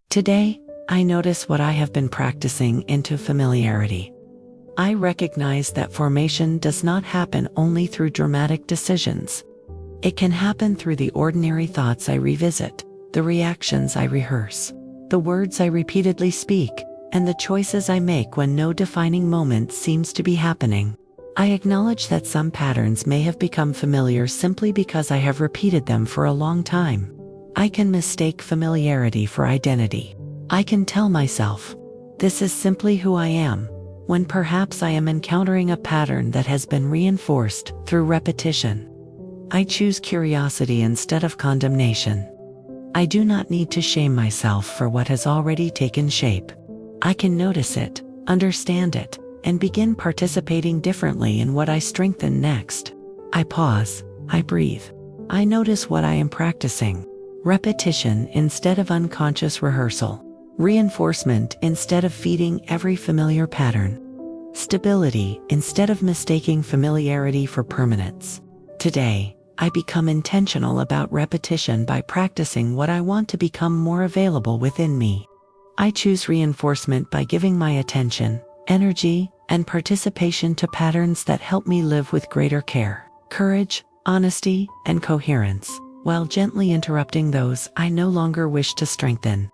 Today, I notice what I have been practicing into familiarity. I recognize that formation does not happen only through dramatic decisions. It can happen through the ordinary thoughts I revisit, the reactions I rehearse, the words I repeatedly speak, and the choices I make when no defining moment seems to be happening. I acknowledge that some patterns may have become familiar simply because I have repeated them for a long time. I can mistake familiarity for identity. I can tell myself, this is simply who I am, when perhaps I am encountering a pattern that has been reinforced through repetition. I choose curiosity instead of condemnation. I do not need to shame myself for what has already taken shape. I can notice it, understand it, and begin participating differently in what I strengthen next. I pause, I breathe. I notice what I am practicing. Repetition instead of unconscious rehearsal. Reinforcement instead of feeding every familiar pattern. Stability instead of mistaking familiarity for permanence. Today, I become intentional about repetition by practicing what I want to become more available within me. I choose reinforcement by giving my attention, energy, and participation to patterns that help me live with greater care, courage, honesty, and coherence, while gently interrupting those I no longer wish to strengthen.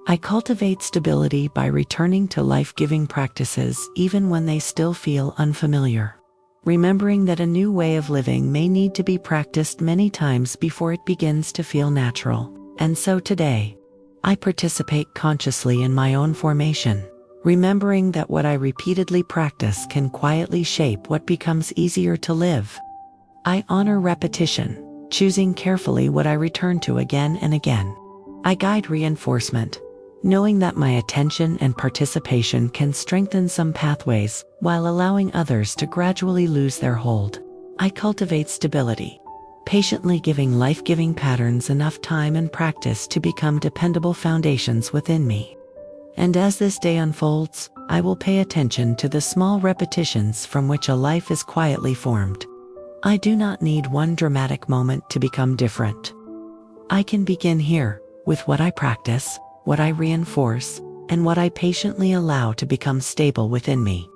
I cultivate stability by returning to life-giving practices even when they still feel unfamiliar. Remembering that a new way of living may need to be practiced many times before it begins to feel natural. And so today, I participate consciously in my own formation, remembering that what I repeatedly practice can quietly shape what becomes easier to live. I honor repetition, choosing carefully what I return to again and again. I guide reinforcement, knowing that my attention and participation can strengthen some pathways while allowing others to gradually lose their hold. I cultivate stability, patiently giving life-giving patterns enough time and practice to become dependable foundations within me. And as this day unfolds, I will pay attention to the small repetitions from which a life is quietly formed. I do not need one dramatic moment to become different. I can begin here, with what I practice, what I reinforce, and what I patiently allow to become stable within me.